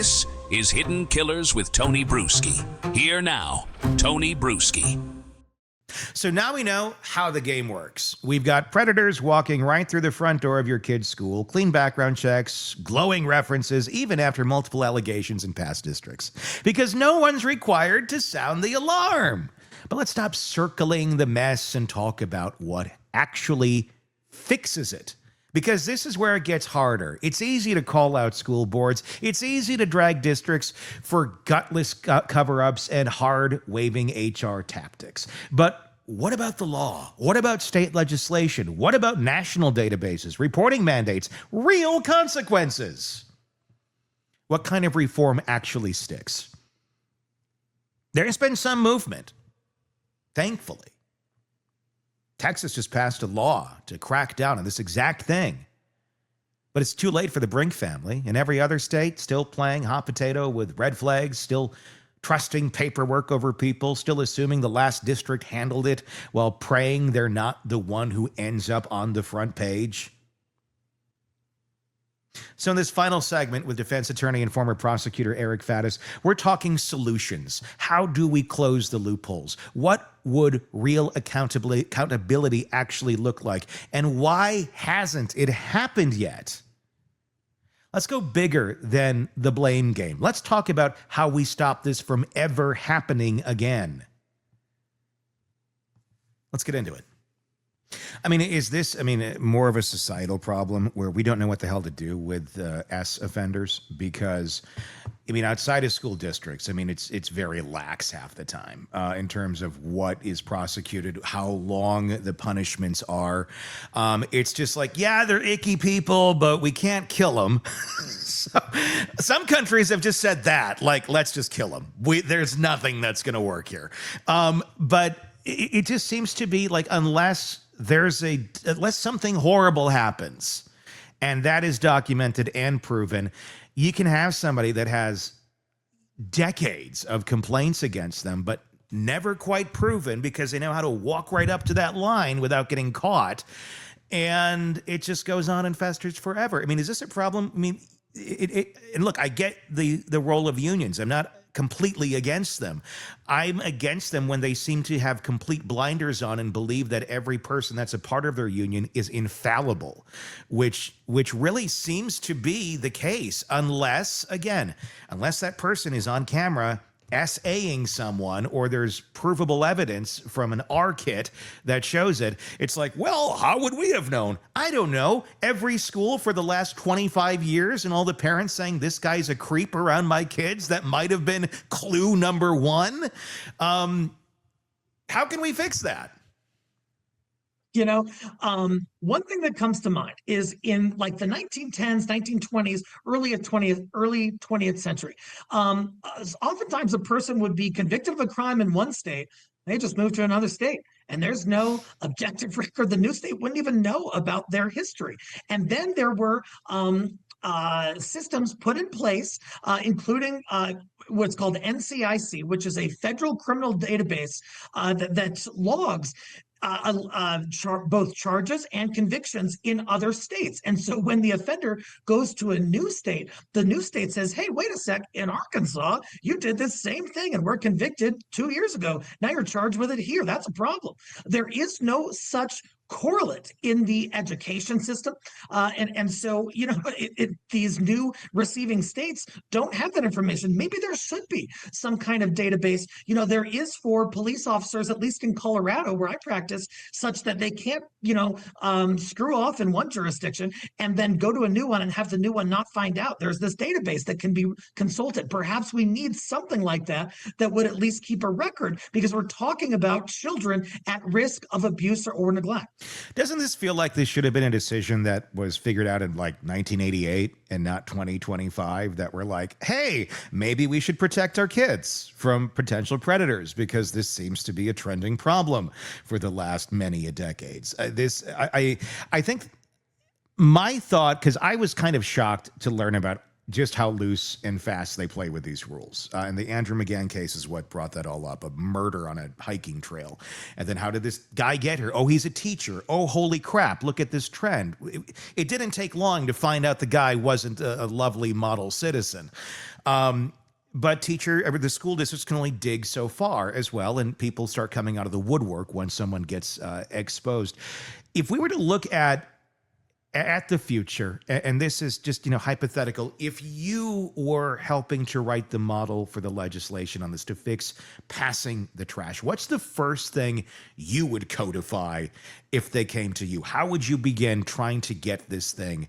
This is Hidden Killers with Tony Bruschi. Here now, Tony Bruschi. So now we know how the game works. We've got predators walking right through the front door of your kid's school, clean background checks, glowing references, even after multiple allegations in past districts. Because no one's required to sound the alarm. But let's stop circling the mess and talk about what actually fixes it. Because this is where it gets harder. It's easy to call out school boards. It's easy to drag districts for gutless cover-ups and hard-waving HR tactics. But what about the law? What about state legislation? What about national databases, reporting mandates, real consequences? What kind of reform actually sticks? There's been some movement, thankfully. Texas just passed a law to crack down on this exact thing. But it's too late for the Brink family. And every other state still playing hot potato with red flags, still trusting paperwork over people, still assuming the last district handled it while praying they're not the one who ends up on the front page. So in this final segment with defense attorney and former prosecutor Eric Faddis, we're talking solutions. How do we close the loopholes? What would real accountability actually look like? And why hasn't it happened yet? Let's go bigger than the blame game. Let's talk about how we stop this from ever happening again. Let's get into it. I mean, is this, more of a societal problem where we don't know what the hell to do with S offenders? Because, outside of school districts, it's very lax half the time in terms of what is prosecuted, how long the punishments are. It's just like, yeah, they're icky people, but we can't kill them. So, some countries have just said that, like, let's just kill them. There's nothing that's going to work here. But it just seems to be like, unless something horrible happens, and that is documented and proven, you can have somebody that has decades of complaints against them, but never quite proven because they know how to walk right up to that line without getting caught. And it just goes on and festers forever. Is this a problem? And look, I get the role of unions. I'm not completely against them. I'm against them when they seem to have complete blinders on and believe that every person that's a part of their union is infallible, which really seems to be the case, unless that person is on camera SAing someone or there's provable evidence from an R kit that shows it. It's like, well, how would we have known? I don't know. Every school for the last 25 years and all the parents saying this guy's a creep around my kids, that might have been clue number one. How can we fix that? One thing that comes to mind is in like the 1910s, 1920s, early 20th century. Oftentimes a person would be convicted of a crime in one state. They just moved to another state and there's no objective record. The new state wouldn't even know about their history. And then there were systems put in place, including what's called NCIC, which is a federal criminal database that logs both charges and convictions in other states. And so when the offender goes to a new state, the new state says, hey, wait a sec, in Arkansas, you did this same thing and were convicted 2 years ago. Now you're charged with it here. That's a problem. There is no such correlate in the education system. And so, these new receiving states don't have that information. Maybe there should be some kind of database. There is for police officers, at least in Colorado, where I practice, such that they can't, screw off in one jurisdiction and then go to a new one and have the new one not find out. There's this database that can be consulted. Perhaps we need something like that would at least keep a record, because we're talking about children at risk of abuse or neglect. Doesn't this feel like this should have been a decision that was figured out in like 1988 and not 2025, that we're like, hey, maybe we should protect our kids from potential predators because this seems to be a trending problem for the last many decades. I think my thought, because I was kind of shocked to learn about just how loose and fast they play with these rules. And the Andrew McGann case is what brought that all up, a murder on a hiking trail. And then how did this guy get here? Oh, he's a teacher. Oh, holy crap, look at this trend. It didn't take long to find out the guy wasn't a lovely model citizen. But the school districts can only dig so far as well, and people start coming out of the woodwork when someone gets exposed. If we were to look at the future, and this is just, hypothetical, if you were helping to write the model for the legislation on this to fix passing the trash, what's the first thing you would codify if they came to you? How would you begin trying to get this thing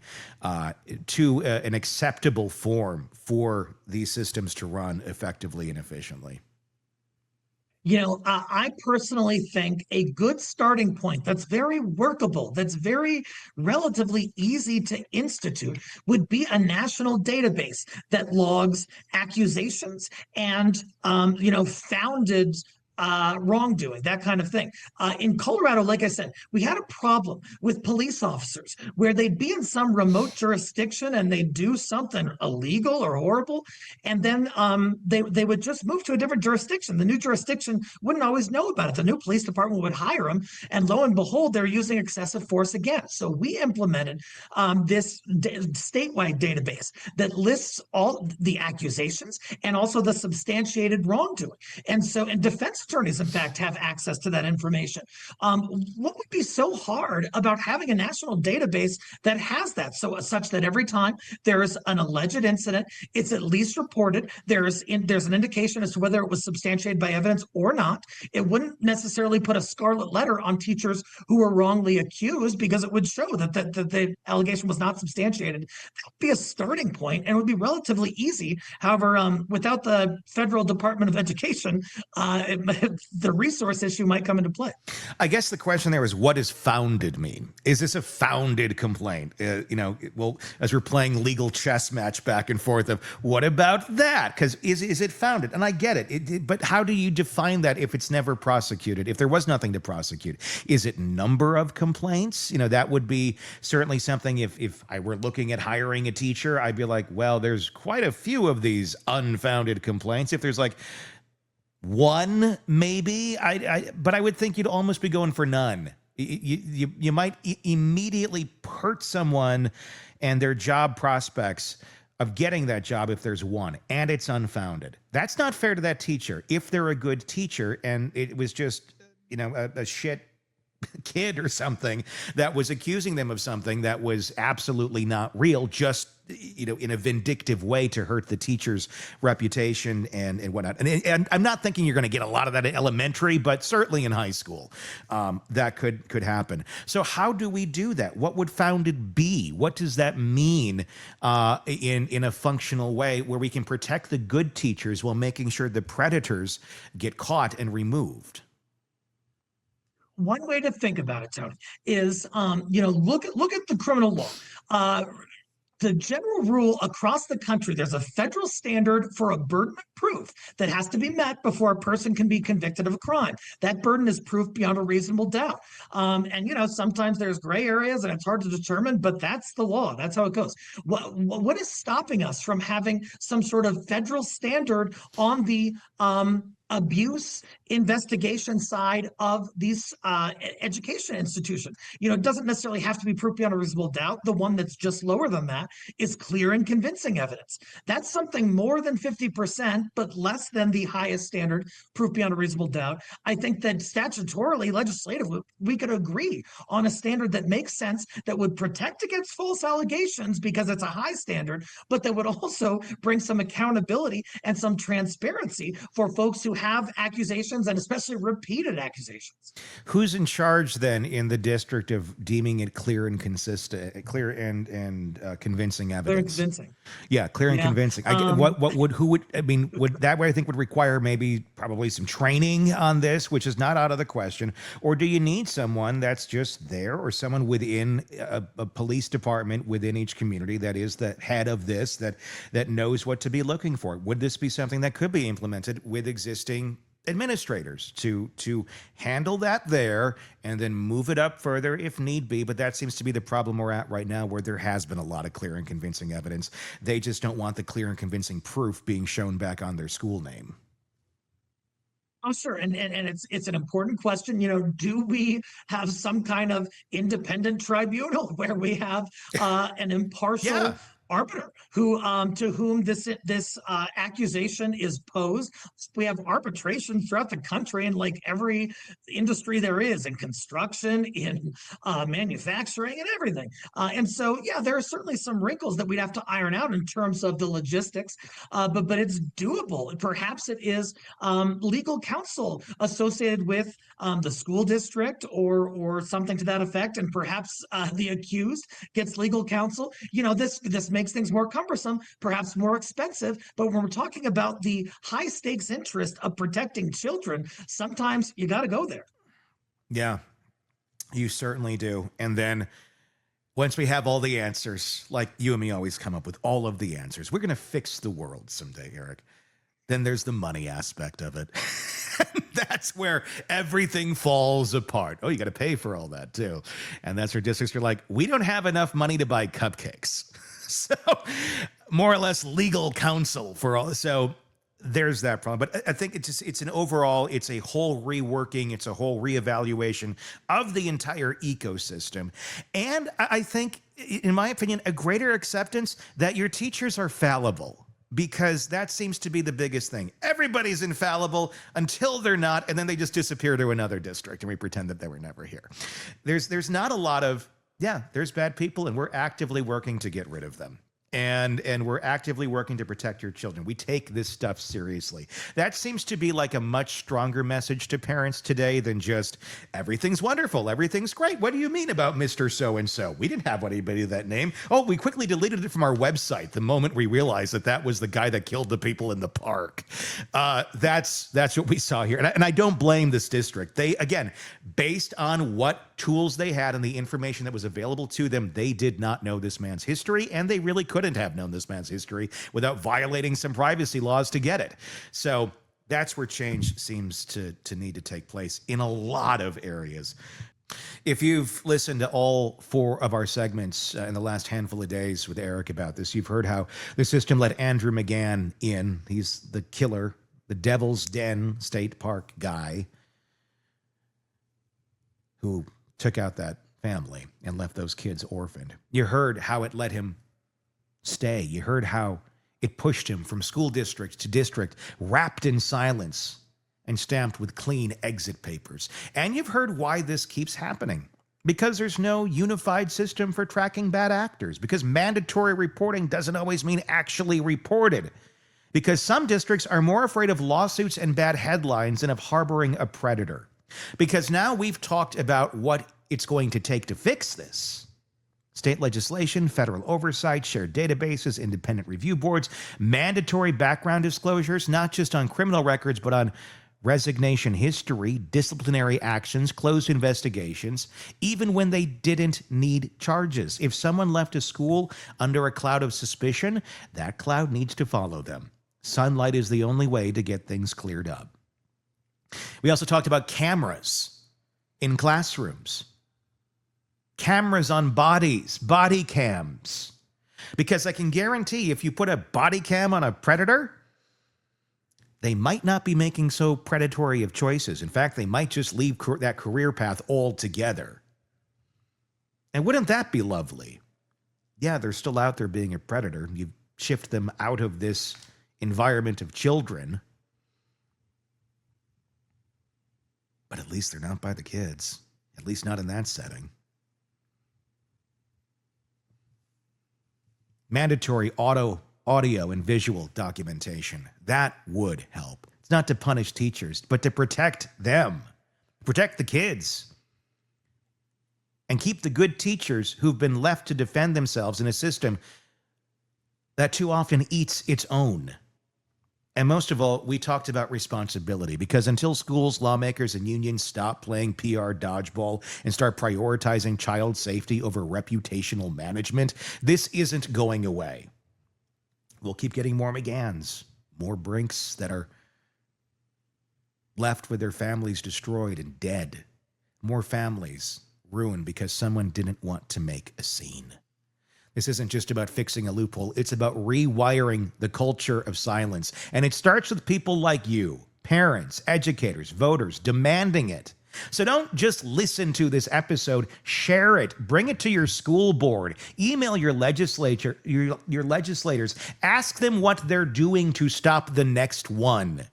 to an acceptable form for these systems to run effectively and efficiently? I personally think a good starting point that's very workable, that's very relatively easy to institute, would be a national database that logs accusations and, founded wrongdoing, that kind of thing. In Colorado, like I said, we had a problem with police officers where they'd be in some remote jurisdiction and they'd do something illegal or horrible, and then they would just move to a different jurisdiction. The new jurisdiction wouldn't always know about it. The new police department would hire them, and lo and behold, they're using excessive force again. So we implemented this statewide database that lists all the accusations and also the substantiated wrongdoing. And defense attorneys, in fact, have access to that information. What would be so hard about having a national database that has that, such that every time there is an alleged incident, it's at least reported. There's an indication as to whether it was substantiated by evidence or not. It wouldn't necessarily put a scarlet letter on teachers who were wrongly accused, because it would show that the allegation was not substantiated. That would be a starting point, and it would be relatively easy. However, without the Federal Department of Education, the resource issue might come into play. I guess the question there is, what does founded mean? Is this a founded complaint? Well, as we're playing legal chess match back and forth of what about that? Because is it founded? And I get it, but how do you define that if it's never prosecuted? If there was nothing to prosecute, is it number of complaints? That would be certainly something. If I were looking at hiring a teacher, I'd be like, well, there's quite a few of these unfounded complaints. If there's like one, maybe, but I would think you'd almost be going for none. You might immediately hurt someone and their job prospects of getting that job if there's one, and it's unfounded. That's not fair to that teacher. If they're a good teacher and it was just, a shit kid or something that was accusing them of something that was absolutely not real, just in a vindictive way to hurt the teacher's reputation and whatnot. And I'm not thinking you're going to get a lot of that in elementary, but certainly in high school, that could happen. So how do we do that? What would founded be? What does that mean in a functional way where we can protect the good teachers while making sure the predators get caught and removed? One way to think about it, Tony, is look at the criminal law. The general rule across the country, there's a federal standard for a burden of proof that has to be met before a person can be convicted of a crime. That burden is proof beyond a reasonable doubt. Sometimes there's gray areas and it's hard to determine, but that's the law. That's how it goes. What is stopping us from having some sort of federal standard on the abuse investigation side of these education institutions? It doesn't necessarily have to be proof beyond a reasonable doubt. The one that's just lower than that is clear and convincing evidence. That's something more than 50%, but less than the highest standard, proof beyond a reasonable doubt. I think that statutorily, legislatively, we could agree on a standard that makes sense, that would protect against false allegations because it's a high standard, but that would also bring some accountability and some transparency for folks who have accusations, and especially repeated accusations. Who's in charge then in the district of deeming it clear and consistent, clear and convincing evidence? Clear and convincing. Yeah, clear and convincing. Would that way I think would require probably some training on this, which is not out of the question. Or do you need someone that's just there, or someone within a police department within each community that is the head of this, that knows what to be looking for? Would this be something that could be implemented with existing administrators to handle that there and then move it up further if need be. But that seems to be the problem we're at right now, where there has been a lot of clear and convincing evidence. They just don't want the clear and convincing proof being shown back on their school name. Oh, sure. And it's an important question. Do we have some kind of independent tribunal where we have an Yeah. impartial arbiter who to whom this accusation is posed? We have arbitration throughout the country in like every industry there is, in construction, in manufacturing, and everything. And so, yeah, there are certainly some wrinkles that we'd have to iron out in terms of the logistics, but it's doable. Perhaps it is legal counsel associated with the school district or something to that effect, and perhaps the accused gets legal counsel. This makes things more cumbersome, perhaps more expensive. But when we're talking about the high stakes interest of protecting children, sometimes you got to go there. Yeah, you certainly do. And then once we have all the answers, like you and me always come up with all of the answers, we're going to fix the world someday, Eric. Then there's the money aspect of it. That's where everything falls apart. Oh, you got to pay for all that too. And that's where districts are like, we don't have enough money to buy cupcakes. So more or less legal counsel for all. So there's that problem. But I think it's a whole reworking. It's a whole reevaluation of the entire ecosystem. And I think, in my opinion, a greater acceptance that your teachers are fallible. Because that seems to be the biggest thing. Everybody's infallible until they're not, and then they just disappear to another district, and we pretend that they were never here. There's not a lot of, there's bad people, and we're actively working to get rid of them. And we're actively working to protect your children. We take this stuff seriously. That seems to be like a much stronger message to parents today than just everything's wonderful, everything's great. What do you mean about Mr. So-and-so? We didn't have anybody that name. Oh, we quickly deleted it from our website the moment we realized that was the guy that killed the people in the park. That's what we saw here. And I don't blame this district. They, again, based on what tools they had and the information that was available to them, they did not know this man's history, and they really couldn't have known this man's history without violating some privacy laws to get it. So that's where change seems to need to take place in a lot of areas. If you've listened to all 4 of our segments in the last handful of days with Eric about this, you've heard how the system let Andrew McGahn in. He's the killer, the Devil's Den State Park guy who took out that family and left those kids orphaned. You heard how it let him stay. You heard how it pushed him from school district to district, wrapped in silence and stamped with clean exit papers. And you've heard why this keeps happening. Because there's no unified system for tracking bad actors. Because mandatory reporting doesn't always mean actually reported. Because some districts are more afraid of lawsuits and bad headlines than of harboring a predator. Because now we've talked about what it's going to take to fix this. State legislation, federal oversight, shared databases, independent review boards, mandatory background disclosures, not just on criminal records, but on resignation history, disciplinary actions, closed investigations, even when they didn't need charges. If someone left a school under a cloud of suspicion, that cloud needs to follow them. Sunlight is the only way to get things cleared up. We also talked about cameras in classrooms. Cameras on bodies, body cams. Because I can guarantee if you put a body cam on a predator, they might not be making so predatory of choices. In fact, they might just leave that career path altogether. And wouldn't that be lovely? Yeah, they're still out there being a predator. You shift them out of this environment of children. But at least they're not by the kids. At least not in that setting. Mandatory audio and visual documentation. That would help. It's not to punish teachers, but to protect them. Protect the kids. And keep the good teachers who've been left to defend themselves in a system that too often eats its own. And most of all, we talked about responsibility, because until schools, lawmakers, and unions stop playing PR dodgeball and start prioritizing child safety over reputational management, this isn't going away. We'll keep getting more McGahns, more Brinks that are left with their families destroyed and dead. More families ruined because someone didn't want to make a scene. This isn't just about fixing a loophole. It's about rewiring the culture of silence. And it starts with people like you, parents, educators, voters, demanding it. So don't just listen to this episode, share it, bring it to your school board, email your your legislators, ask them what they're doing to stop the next one.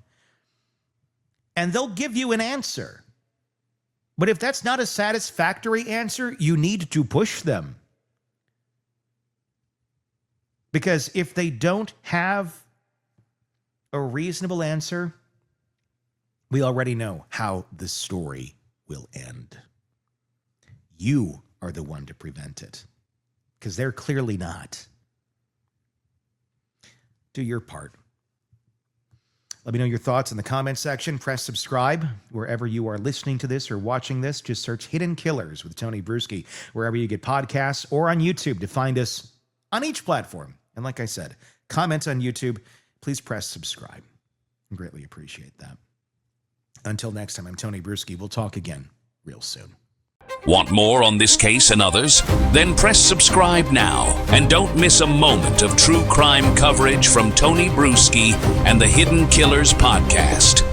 And they'll give you an answer. But if that's not a satisfactory answer, you need to push them. Because if they don't have a reasonable answer, we already know how the story will end. You are the one to prevent it, because they're clearly not. Do your part. Let me know your thoughts in the comment section. Press subscribe wherever you are listening to this or watching this. Just search Hidden Killers with Tony Bruschi wherever you get podcasts, or on YouTube to find us on each platform. And like I said, comment on YouTube. Please press subscribe. I greatly appreciate that. Until next time, I'm Tony Bruschi. We'll talk again real soon. Want more on this case and others? Then press subscribe now and don't miss a moment of true crime coverage from Tony Bruschi and the Hidden Killers podcast.